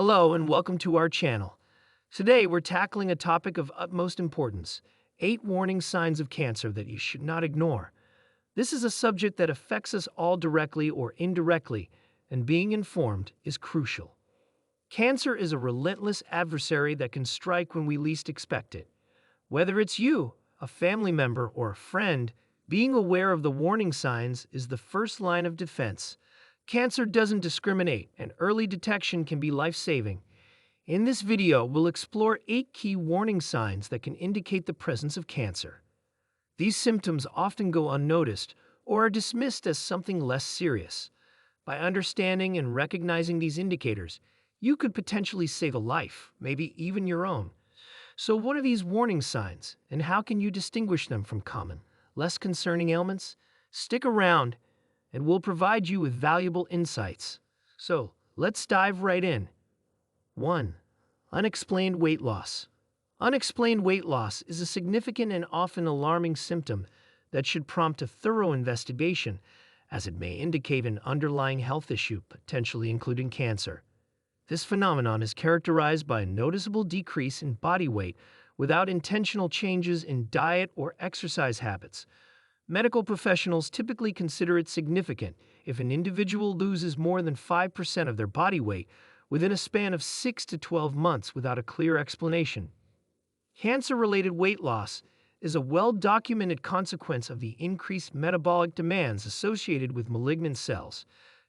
Hello and welcome to our channel. Today we're tackling a topic of utmost importance, 8 warning signs of cancer that you should not ignore. This is a subject that affects us all directly or indirectly, and being informed is crucial. Cancer is a relentless adversary that can strike when we least expect it. Whether it's you, a family member, or a friend, being aware of the warning signs is the first line of defense. Cancer doesn't discriminate, and early detection can be life-saving. In this video, we'll explore 8 key warning signs that can indicate the presence of cancer. These symptoms often go unnoticed or are dismissed as something less serious. By understanding and recognizing these indicators, you could potentially save a life, maybe even your own. So what are these warning signs, and how can you distinguish them from common, less concerning ailments? Stick around, and we'll provide you with valuable insights. So, let's dive right in. 1. Unexplained weight loss. Unexplained weight loss is a significant and often alarming symptom that should prompt a thorough investigation, as it may indicate an underlying health issue, potentially including cancer. This phenomenon is characterized by a noticeable decrease in body weight without intentional changes in diet or exercise habits. Medical professionals typically consider it significant if an individual loses more than 5% of their body weight within a span of 6 to 12 months without a clear explanation. Cancer-related weight loss is a well-documented consequence of the increased metabolic demands associated with malignant cells.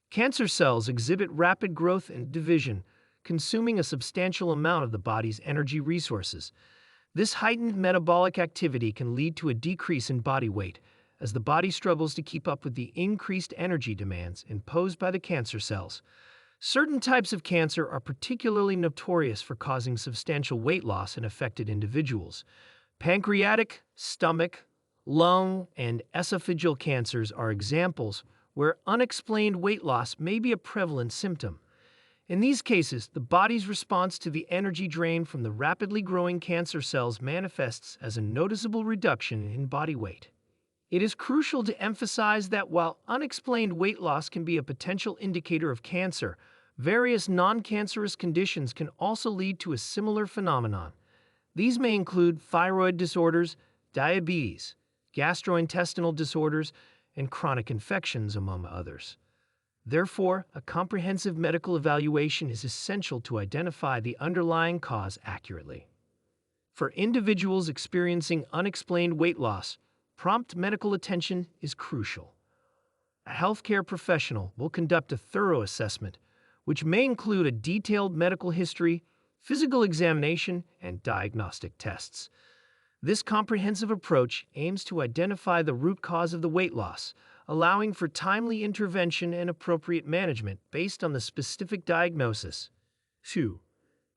Cancer cells exhibit rapid growth and division, consuming a substantial amount of the body's energy resources. This heightened metabolic activity can lead to a decrease in body weight, as the body struggles to keep up with the increased energy demands imposed by the cancer cells. Certain types of cancer are particularly notorious for causing substantial weight loss in affected individuals. Pancreatic, stomach, lung, and esophageal cancers are examples where unexplained weight loss may be a prevalent symptom. In these cases, the body's response to the energy drain from the rapidly growing cancer cells manifests as a noticeable reduction in body weight. It is crucial to emphasize that while unexplained weight loss can be a potential indicator of cancer, various non-cancerous conditions can also lead to a similar phenomenon. These may include thyroid disorders, diabetes, gastrointestinal disorders, and chronic infections, among others. Therefore, a comprehensive medical evaluation is essential to identify the underlying cause accurately. For individuals experiencing unexplained weight loss, prompt medical attention is crucial. A healthcare professional will conduct a thorough assessment, which may include a detailed medical history, physical examination, and diagnostic tests. This comprehensive approach aims to identify the root cause of the weight loss, allowing for timely intervention and appropriate management based on the specific diagnosis. 2.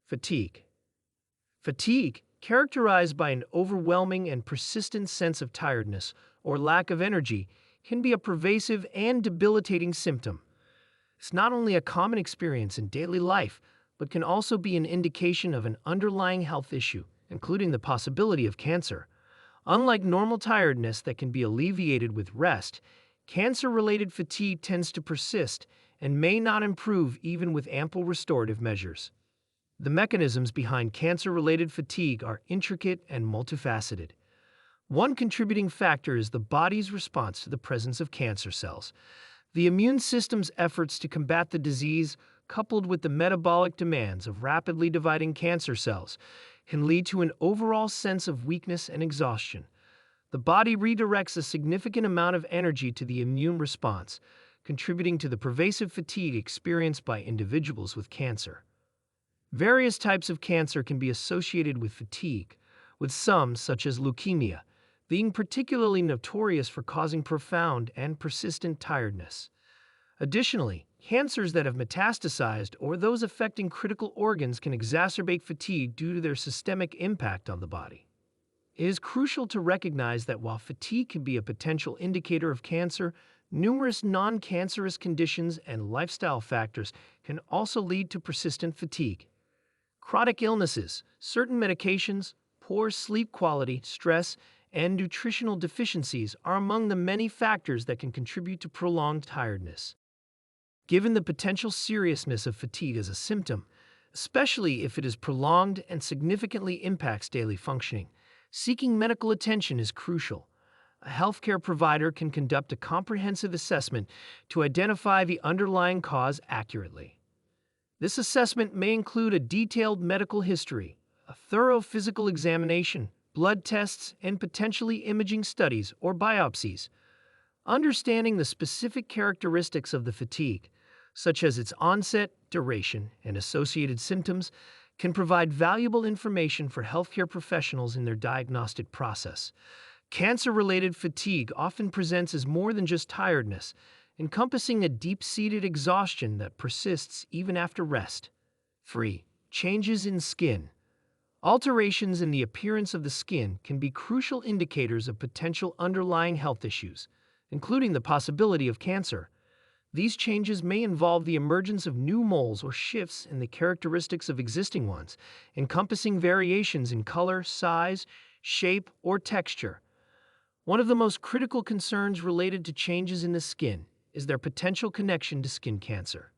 Fatigue. Fatigue, characterized by an overwhelming and persistent sense of tiredness or lack of energy, can be a pervasive and debilitating symptom. It's not only a common experience in daily life, but can also be an indication of an underlying health issue, including the possibility of cancer. Unlike normal tiredness that can be alleviated with rest, cancer-related fatigue tends to persist and may not improve even with ample restorative measures. The mechanisms behind cancer-related fatigue are intricate and multifaceted. One contributing factor is the body's response to the presence of cancer cells. The immune system's efforts to combat the disease, coupled with the metabolic demands of rapidly dividing cancer cells, can lead to an overall sense of weakness and exhaustion. The body redirects a significant amount of energy to the immune response, contributing to the pervasive fatigue experienced by individuals with cancer. Various types of cancer can be associated with fatigue, with some, such as leukemia, being particularly notorious for causing profound and persistent tiredness. Additionally, cancers that have metastasized or those affecting critical organs can exacerbate fatigue due to their systemic impact on the body. It is crucial to recognize that while fatigue can be a potential indicator of cancer, numerous non-cancerous conditions and lifestyle factors can also lead to persistent fatigue. Chronic illnesses, certain medications, poor sleep quality, stress, and nutritional deficiencies are among the many factors that can contribute to prolonged tiredness. Given the potential seriousness of fatigue as a symptom, especially if it is prolonged and significantly impacts daily functioning. Seeking medical attention is crucial. A healthcare provider can conduct a comprehensive assessment to identify the underlying cause accurately. This assessment may include a detailed medical history, a thorough physical examination, blood tests, and potentially imaging studies or biopsies. Understanding the specific characteristics of the fatigue, such as its onset, duration, and associated symptoms, can provide valuable information for healthcare professionals in their diagnostic process. Cancer-related fatigue often presents as more than just tiredness, encompassing a deep-seated exhaustion that persists even after rest. 3. Changes in skin. Alterations in the appearance of the skin can be crucial indicators of potential underlying health issues, including the possibility of cancer. These changes may involve the emergence of new moles or shifts in the characteristics of existing ones, encompassing variations in color, size, shape, or texture. One of the most critical concerns related to changes in the skin is their potential connection to skin cancer.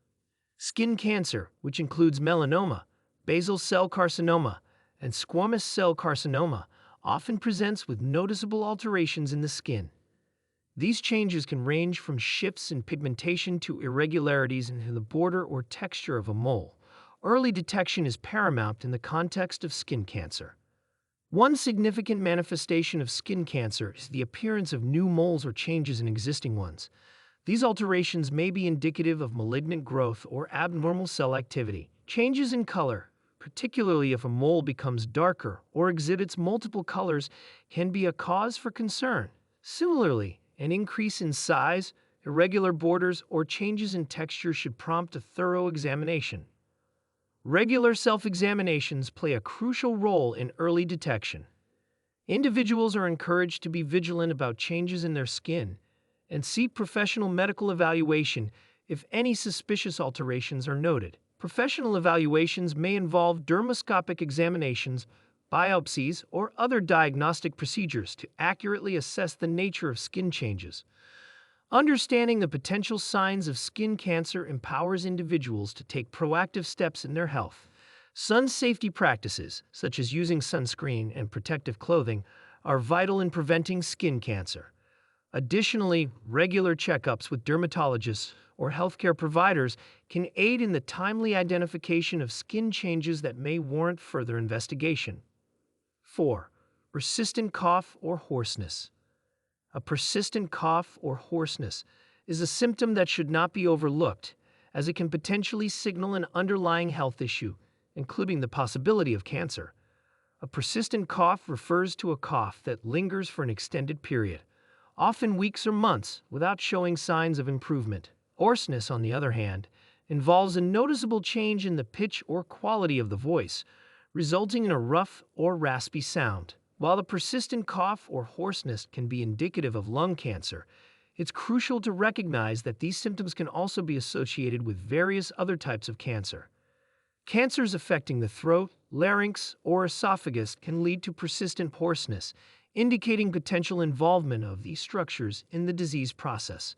Skin cancer, which includes melanoma, basal cell carcinoma, and squamous cell carcinoma, often presents with noticeable alterations in the skin. These changes can range from shifts in pigmentation to irregularities in the border or texture of a mole. Early detection is paramount in the context of skin cancer. One significant manifestation of skin cancer is the appearance of new moles or changes in existing ones. These alterations may be indicative of malignant growth or abnormal cell activity. Changes in color, particularly if a mole becomes darker or exhibits multiple colors, can be a cause for concern. Similarly, an increase in size, irregular borders, or changes in texture should prompt a thorough examination. Regular self-examinations play a crucial role in early detection. Individuals are encouraged to be vigilant about changes in their skin and seek professional medical evaluation if any suspicious alterations are noted. Professional evaluations may involve dermoscopic examinations, biopsies, or other diagnostic procedures to accurately assess the nature of skin changes. Understanding the potential signs of skin cancer empowers individuals to take proactive steps in their health. Sun safety practices, such as using sunscreen and protective clothing, are vital in preventing skin cancer. Additionally, regular checkups with dermatologists or healthcare providers can aid in the timely identification of skin changes that may warrant further investigation. 4. Persistent cough or hoarseness. A persistent cough or hoarseness is a symptom that should not be overlooked, as it can potentially signal an underlying health issue, including the possibility of cancer. A persistent cough refers to a cough that lingers for an extended period, often weeks or months, without showing signs of improvement. Hoarseness, on the other hand, involves a noticeable change in the pitch or quality of the voice, resulting in a rough or raspy sound. While the persistent cough or hoarseness can be indicative of lung cancer, it's crucial to recognize that these symptoms can also be associated with various other types of cancer. Cancers affecting the throat, larynx, or esophagus can lead to persistent hoarseness, indicating potential involvement of these structures in the disease process.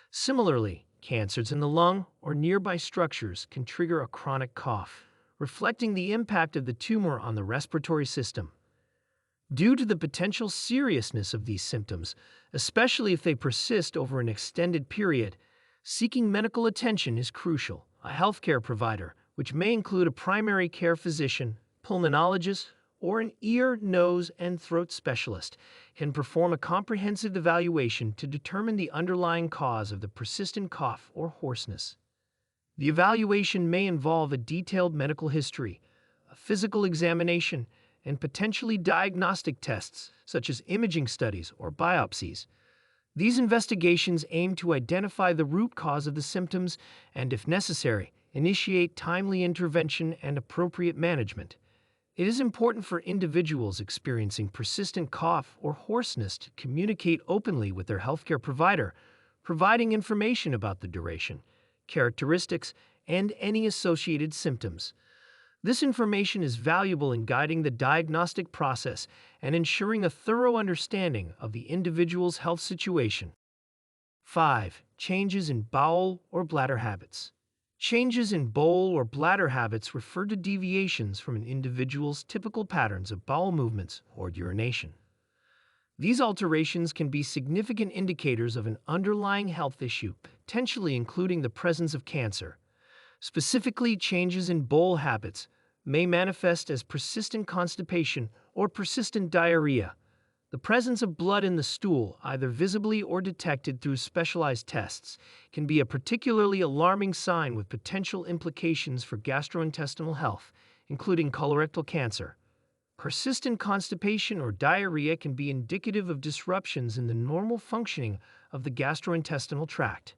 Similarly, cancers in the lung or nearby structures can trigger a chronic cough, reflecting the impact of the tumor on the respiratory system. Due to the potential seriousness of these symptoms, especially if they persist over an extended period, seeking medical attention is crucial. A healthcare provider, which may include a primary care physician, pulmonologist, or an ear, nose, and throat specialist, can perform a comprehensive evaluation to determine the underlying cause of the persistent cough or hoarseness. The evaluation may involve a detailed medical history, a physical examination, and potentially diagnostic tests, such as imaging studies or biopsies. These investigations aim to identify the root cause of the symptoms and, if necessary, initiate timely intervention and appropriate management. It is important for individuals experiencing persistent cough or hoarseness to communicate openly with their healthcare provider, providing information about the duration, characteristics, and any associated symptoms. This information is valuable in guiding the diagnostic process and ensuring a thorough understanding of the individual's health situation. 5. Changes in bowel or bladder habits. Changes in bowel or bladder habits refer to deviations from an individual's typical patterns of bowel movements or urination. These alterations can be significant indicators of an underlying health issue, potentially including the presence of cancer. Specifically, changes in bowel habits may manifest as persistent constipation or persistent diarrhea. The presence of blood in the stool, either visibly or detected through specialized tests, can be a particularly alarming sign with potential implications for gastrointestinal health, including colorectal cancer. Persistent constipation or diarrhea can be indicative of disruptions in the normal functioning of the gastrointestinal tract.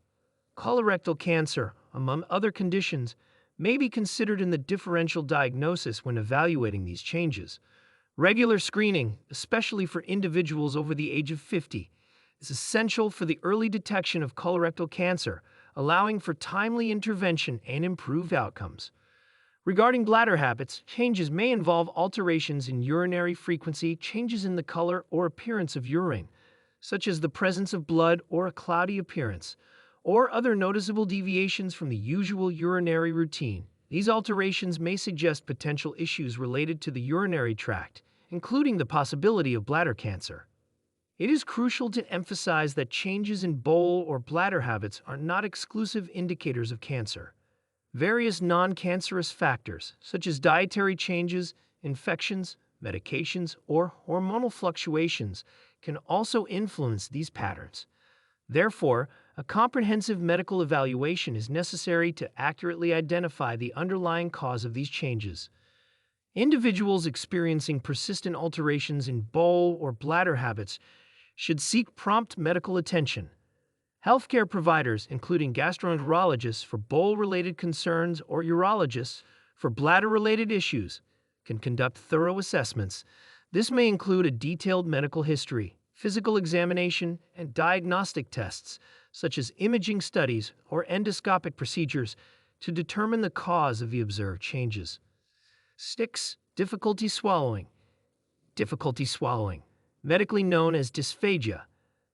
Colorectal cancer, among other conditions, may be considered in the differential diagnosis when evaluating these changes. Regular screening, especially for individuals over the age of 50, is essential for the early detection of colorectal cancer, allowing for timely intervention and improved outcomes. Regarding bladder habits, changes may involve alterations in urinary frequency, changes in the color or appearance of urine, such as the presence of blood or a cloudy appearance, or other noticeable deviations from the usual urinary routine. These alterations may suggest potential issues related to the urinary tract, including the possibility of bladder cancer. It is crucial to emphasize that changes in bowel or bladder habits are not exclusive indicators of cancer. Various non-cancerous factors, such as dietary changes, infections, medications, or hormonal fluctuations, can also influence these patterns. Therefore, a comprehensive medical evaluation is necessary to accurately identify the underlying cause of these changes. Individuals experiencing persistent alterations in bowel or bladder habits should seek prompt medical attention. Healthcare providers, including gastroenterologists for bowel-related concerns or urologists for bladder-related issues, can conduct thorough assessments. This may include a detailed medical history, physical examination, and diagnostic tests, such as imaging studies or endoscopic procedures, to determine the cause of the observed changes. 6. Difficulty swallowing. Difficulty swallowing, medically known as dysphagia,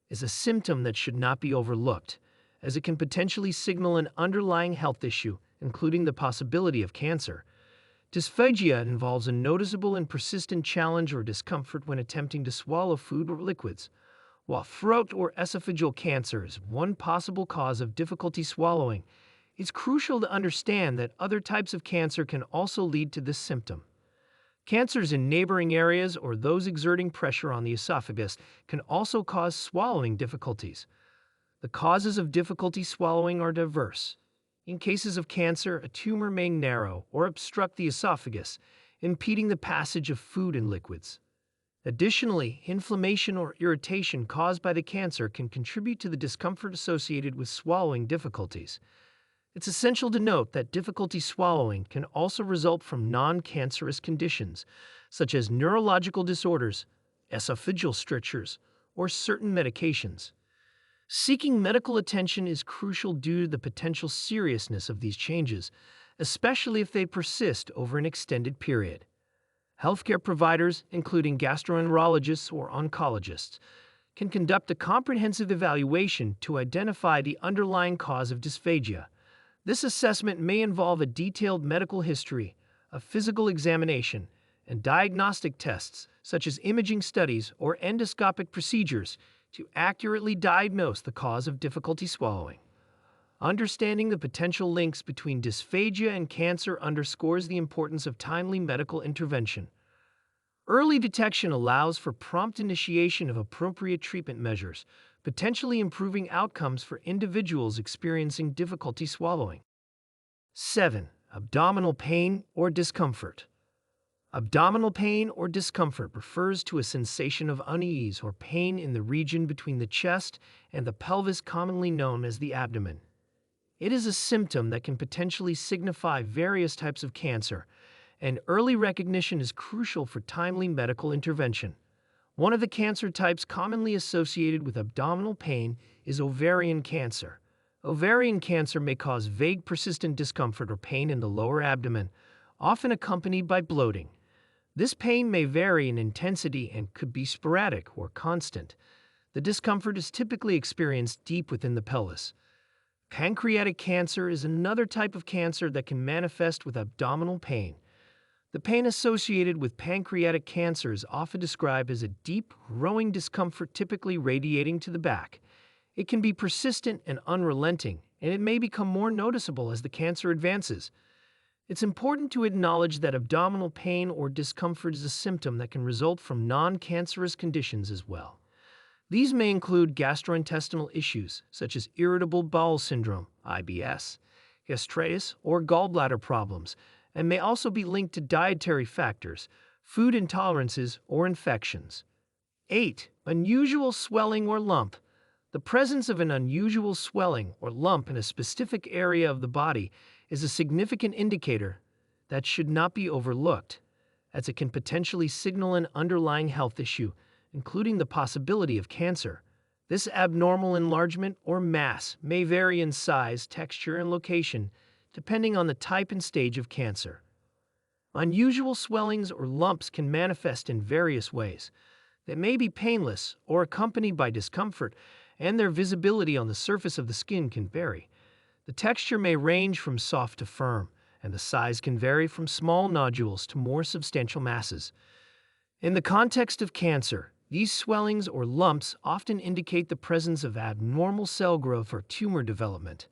is a symptom that should not be overlooked, as it can potentially signal an underlying health issue, including the possibility of cancer. Dysphagia involves a noticeable and persistent challenge or discomfort when attempting to swallow food or liquids. While throat or esophageal cancer is one possible cause of difficulty swallowing, it's crucial to understand that other types of cancer can also lead to this symptom. Cancers in neighboring areas or those exerting pressure on the esophagus can also cause swallowing difficulties. The causes of difficulty swallowing are diverse. In cases of cancer, a tumor may narrow or obstruct the esophagus, impeding the passage of food and liquids. Additionally, inflammation or irritation caused by the cancer can contribute to the discomfort associated with swallowing difficulties. It's essential to note that difficulty swallowing can also result from non-cancerous conditions, such as neurological disorders, esophageal strictures, or certain medications. Seeking medical attention is crucial due to the potential seriousness of these changes, especially if they persist over an extended period. Healthcare providers, including gastroenterologists or oncologists, can conduct a comprehensive evaluation to identify the underlying cause of dysphagia. This assessment may involve a detailed medical history, a physical examination, and diagnostic tests such as imaging studies or endoscopic procedures to accurately diagnose the cause of difficulty swallowing. Understanding the potential links between dysphagia and cancer underscores the importance of timely medical intervention. Early detection allows for prompt initiation of appropriate treatment measures, potentially improving outcomes for individuals experiencing difficulty swallowing. 7. Abdominal pain or discomfort. Abdominal pain or discomfort refers to a sensation of unease or pain in the region between the chest and the pelvis, commonly known as the abdomen. It is a symptom that can potentially signify various types of cancer, and early recognition is crucial for timely medical intervention. One of the cancer types commonly associated with abdominal pain is ovarian cancer. Ovarian cancer may cause vague, persistent discomfort or pain in the lower abdomen, often accompanied by bloating. This pain may vary in intensity and could be sporadic or constant. The discomfort is typically experienced deep within the pelvis. Pancreatic cancer is another type of cancer that can manifest with abdominal pain. The pain associated with pancreatic cancer is often described as a deep, growing discomfort typically radiating to the back. It can be persistent and unrelenting, and it may become more noticeable as the cancer advances. It's important to acknowledge that abdominal pain or discomfort is a symptom that can result from non-cancerous conditions as well. These may include gastrointestinal issues, such as irritable bowel syndrome, IBS, gastritis, or gallbladder problems, and may also be linked to dietary factors, food intolerances, or infections. 8. Unusual swelling or lump. The presence of an unusual swelling or lump in a specific area of the body is a significant indicator that should not be overlooked, as it can potentially signal an underlying health issue, including the possibility of cancer. This abnormal enlargement or mass may vary in size, texture, and location, depending on the type and stage of cancer. Unusual swellings or lumps can manifest in various ways. They may be painless or accompanied by discomfort, and their visibility on the surface of the skin can vary. The texture may range from soft to firm, and the size can vary from small nodules to more substantial masses. In the context of cancer, these swellings or lumps often indicate the presence of abnormal cell growth or tumor development.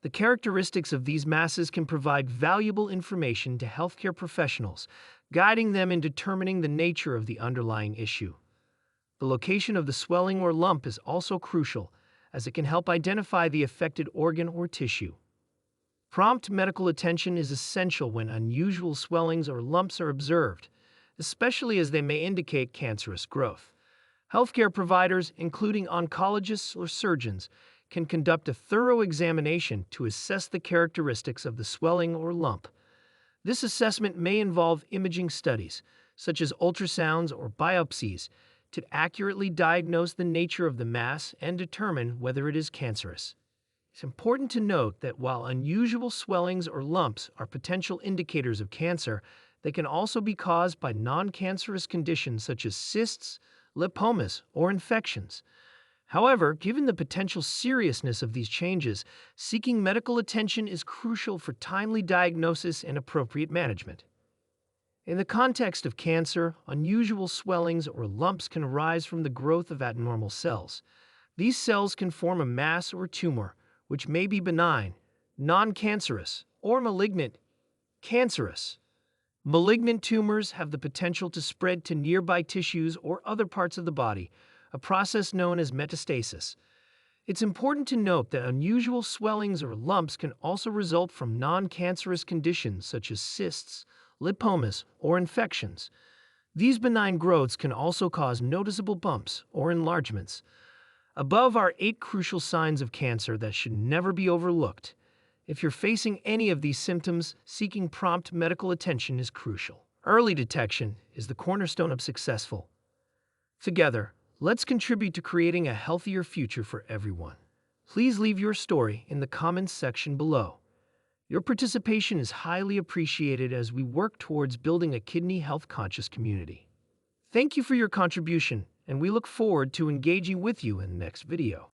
The characteristics of these masses can provide valuable information to healthcare professionals, guiding them in determining the nature of the underlying issue. The location of the swelling or lump is also crucial, as it can help identify the affected organ or tissue. Prompt medical attention is essential when unusual swellings or lumps are observed, especially as they may indicate cancerous growth. Healthcare providers, including oncologists or surgeons, can conduct a thorough examination to assess the characteristics of the swelling or lump. This assessment may involve imaging studies, such as ultrasounds or biopsies, to accurately diagnose the nature of the mass and determine whether it is cancerous. It's important to note that while unusual swellings or lumps are potential indicators of cancer, they can also be caused by non-cancerous conditions such as cysts, lipomas, or infections. However, given the potential seriousness of these changes, seeking medical attention is crucial for timely diagnosis and appropriate management. In the context of cancer, unusual swellings or lumps can arise from the growth of abnormal cells. These cells can form a mass or tumor, which may be benign, non-cancerous, or malignant, cancerous. Malignant tumors have the potential to spread to nearby tissues or other parts of the body, a process known as metastasis. It's important to note that unusual swellings or lumps can also result from non-cancerous conditions such as cysts, lipomas, or infections. These benign growths can also cause noticeable bumps or enlargements. Above are 8 crucial signs of cancer that should never be overlooked. If you're facing any of these symptoms, seeking prompt medical attention is crucial. Early detection is the cornerstone of successful. Together, let's contribute to creating a healthier future for everyone. Please leave your story in the comments section below. Your participation is highly appreciated as we work towards building a kidney health-conscious community. Thank you for your contribution, and we look forward to engaging with you in the next video.